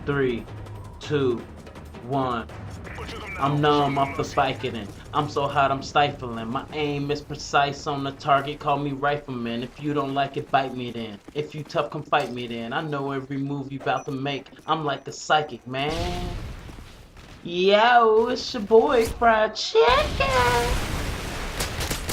3, 2, 1. I'm numb off the Vicodin. I'm so hot I'm stifling. My aim is precise on the target. Call me rifleman. If you don't like it, bite me then. If you tough, come fight me then. I know every move you about to make. I'm like a psychic, man. Yo, it's your boy Fried Chicken.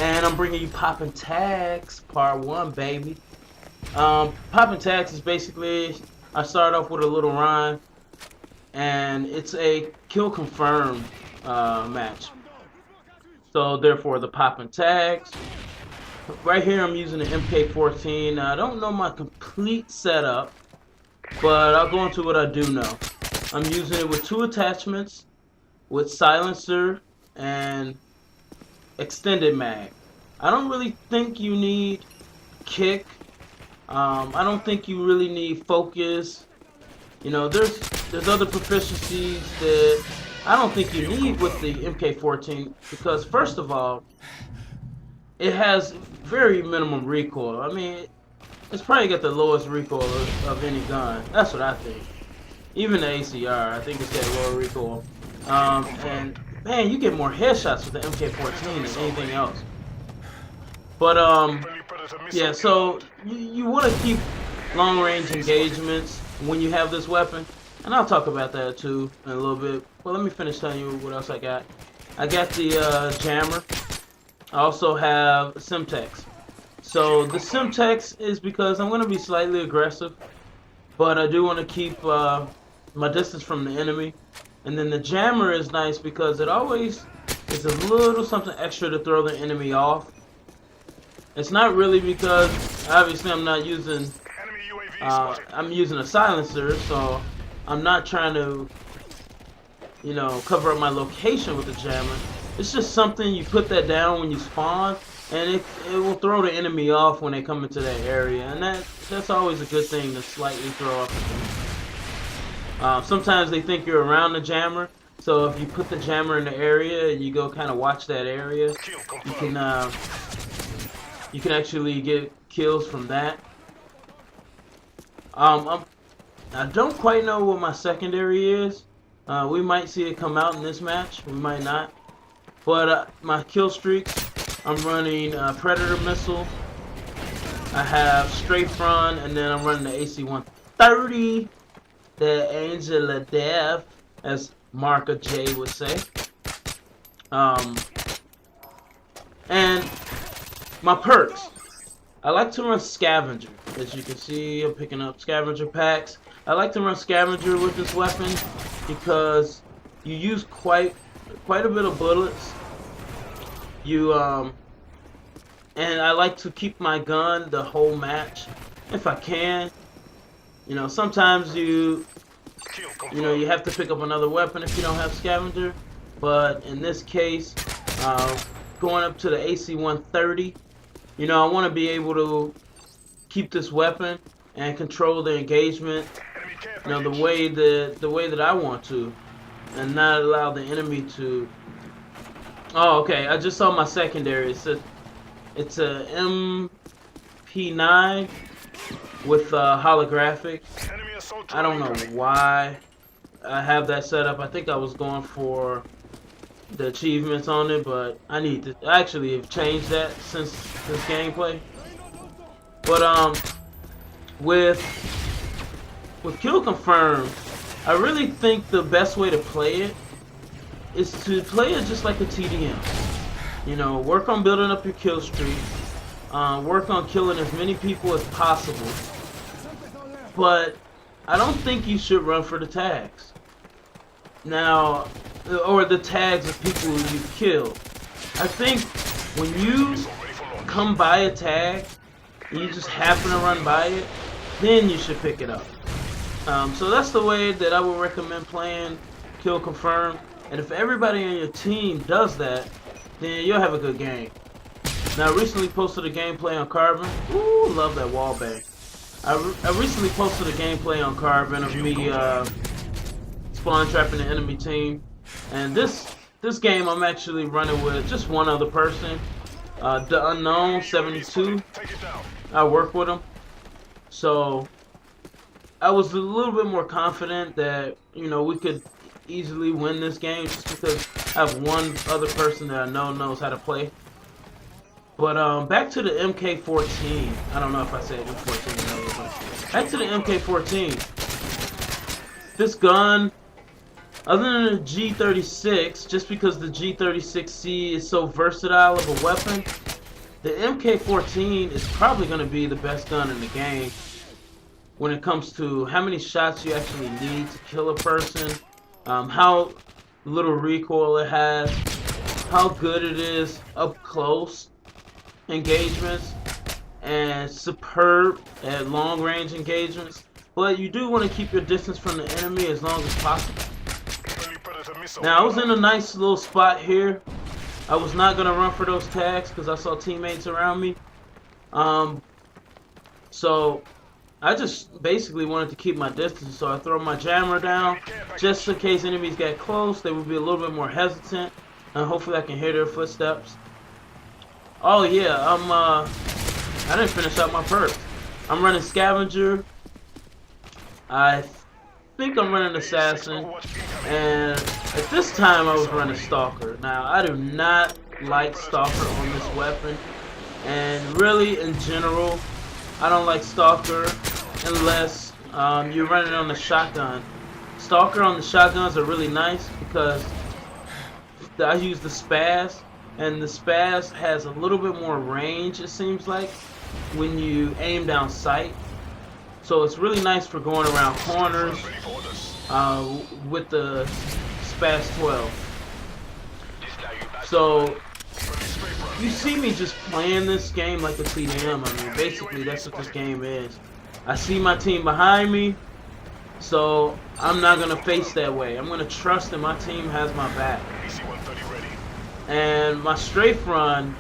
And I'm bringing you Poppin' Tags, part 1, baby. Poppin' Tags is basically, I start off with a little rhyme. And it's a kill confirm match. So therefore the Poppin' Tags. Right here I'm using the MK14. Now I don't know my complete setup, but I'll go into what I do know. I'm using it with 2 attachments, with silencer and extended mag. I don't really think you need kick. I don't think you really need focus. You know, there's other proficiencies that I don't think you need with the MK14 because first of all, it has very minimum recoil. I mean, it's probably got the lowest recoil of any gun. That's what I think. Even the ACR, I think it's got lower recoil. And man, you get more headshots with the MK14 than anything else. But yeah. So you want to keep long range engagements when you have this weapon, and I'll talk about that too in a little bit. Well, let me finish telling you what else I got. I got the jammer. I also have Semtex. So the Semtex is because I'm going to be slightly aggressive, but I do want to keep my distance from the enemy. And then the jammer is nice because it always is a little something extra to throw the enemy off. It's not really because obviously I'm not using I'm using a silencer, so I'm not trying to, you know, cover up my location with the jammer. It's just something you put that down when you spawn, and it will throw the enemy off when they come into that area, and that's always a good thing to slightly throw off the enemy. Sometimes they think you're around the jammer, so if you put the jammer in the area and you go kind of watch that area, you can actually get kills from that. I don't quite know what my secondary is. We might see it come out in this match. We might not. But my kill streaks, I'm running Predator Missile. I have Strafe Run, and then I'm running the AC-130, the Angel of Death, as Marka J would say. And my perks. I like to run Scavenger. As you can see, I'm picking up Scavenger packs. I like to run Scavenger with this weapon because you use quite a bit of bullets. And I like to keep my gun the whole match if I can. You know, sometimes you have to pick up another weapon if you don't have Scavenger. But in this case, going up to the AC-130. You know, I want to be able to keep this weapon and control the engagement, you know, the way that I want to, and not allow the enemy to. Oh, okay. I just saw my secondary. It's a MP9 with holographic. I don't know why I have that set up. I think I was going for the achievements on it, but I need to actually have changed that since this gameplay. But with Kill Confirm, I really think the best way to play it is to play it just like a TDM. You know, work on building up your kill streak, work on killing as many people as possible, but I don't think you should run for the tags. Now, or the tags of people you've killed. I think when you come by a tag and you just happen to run by it, then you should pick it up. So that's the way that I would recommend playing Kill Confirm. And if everybody on your team does that, then you'll have a good game. Now, I recently posted a gameplay on Carbon. Ooh, love that wall bang. I recently posted a gameplay on Carbon of me spawn trapping the enemy team. And this game I'm actually running with just one other person, the Unknown 72. I work with him, so I was a little bit more confident that, you know, we could easily win this game just because I have one other person that I know knows how to play. But back to the MK14. I don't know if I said M14 earlier, but back to the MK14. This gun, other than the G36, just because the G36C is so versatile of a weapon, the MK14 is probably going to be the best gun in the game when it comes to how many shots you actually need to kill a person, how little recoil it has, how good it is up close engagements, and superb at long range engagements. But you do want to keep your distance from the enemy as long as possible. Now, I was in a nice little spot here. I was not going to run for those tags because I saw teammates around me. So I just basically wanted to keep my distance, so I throw my jammer down just in case enemies get close. They would be a little bit more hesitant, and hopefully I can hear their footsteps. Oh yeah, I didn't finish out my perks. I'm running Scavenger. I think I'm running Assassin, and at this time I was running Stalker. Now, I do not like Stalker on this weapon, and really in general I don't like Stalker unless you're running on the shotgun. Stalker on the shotguns are really nice because I use the Spaz, and the Spaz has a little bit more range, it seems like, when you aim down sight. So it's really nice for going around corners with the Spaz 12. So you see me just playing this game like a TDM. I mean, basically that's what this game is. I see my team behind me, so I'm not going to face that way. I'm going to trust that my team has my back. And my strafe run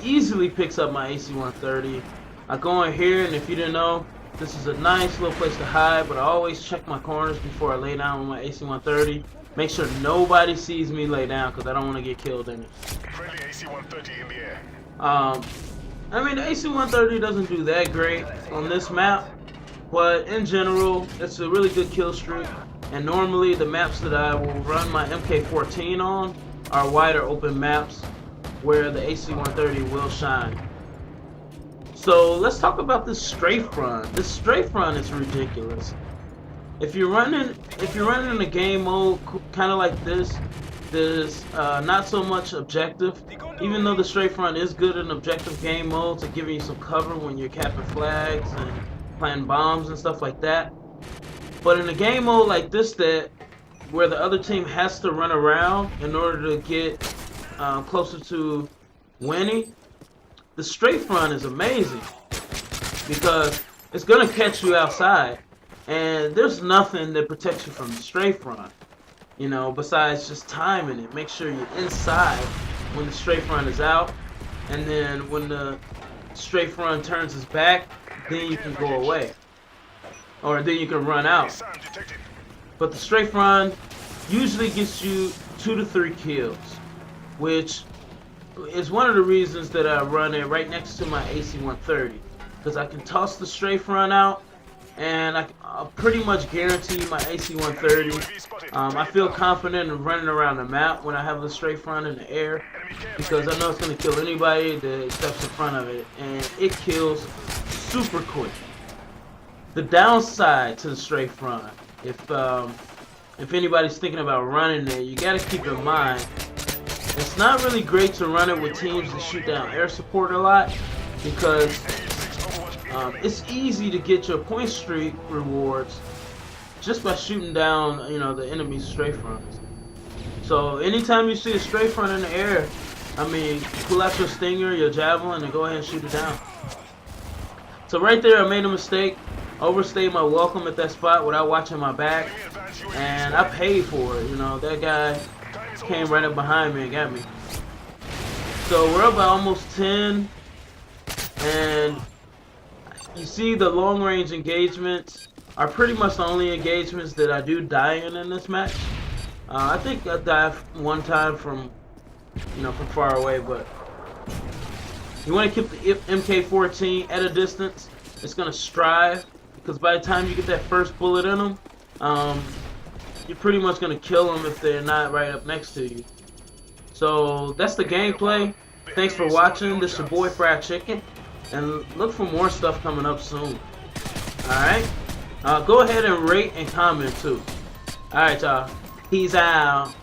easily picks up my AC-130. I go in here, and if you didn't know, this is a nice little place to hide, but I always check my corners before I lay down with my AC-130. Make sure nobody sees me lay down because I don't want to get killed in it. Friendly AC-130 in the air. I mean, the AC-130 doesn't do that great on this map, but in general, it's a really good kill streak. And normally, the maps that I will run my MK14 on are wider open maps where the AC-130 will shine. So let's talk about this strafe run. This strafe run is ridiculous. If you're running in a game mode kind of like this, there's not so much objective. Even though the strafe run is good in objective game mode to giving you some cover when you're capping flags and planting bombs and stuff like that. But in a game mode like this, where the other team has to run around in order to get closer to winning, the strafe run is amazing because it's gonna catch you outside, and there's nothing that protects you from the strafe run, you know, besides just timing it. Make sure you're inside when the strafe run is out, and then when the strafe run turns his back, then you can go away, or then you can run out. But the strafe run usually gets you 2 to 3 kills, which is one of the reasons that I run it right next to my AC-130, because I can toss the strafe run out, and I'll pretty much guarantee my AC-130. I feel confident in running around the map when I have the strafe run in the air, because I know it's going to kill anybody that steps in front of it, and it kills super quick. The downside to the strafe run, if anybody's thinking about running it, you got to keep in mind, it's not really great to run it with teams that shoot down air support a lot, because it's easy to get your point streak rewards just by shooting down, you know, the enemy's strafe runs. So anytime you see a strafe run in the air, I mean, pull out your stinger, your javelin, and go ahead and shoot it down. So right there, I made a mistake, overstayed my welcome at that spot without watching my back, and I paid for it. You know, that guy came right up behind me and got me. So we're up by almost 10, and you see the long range engagements are pretty much the only engagements that I do die in this match. I think I died one time from far away, but you want to keep the MK14 at a distance. It's going to strive because by the time you get that first bullet in them, you're pretty much gonna kill them if they're not right up next to you. So that's the gameplay. Thanks for watching. This is your boy Fried Chicken, and look for more stuff coming up soon. Alright? Go ahead and rate and comment too. Alright, y'all. Peace out.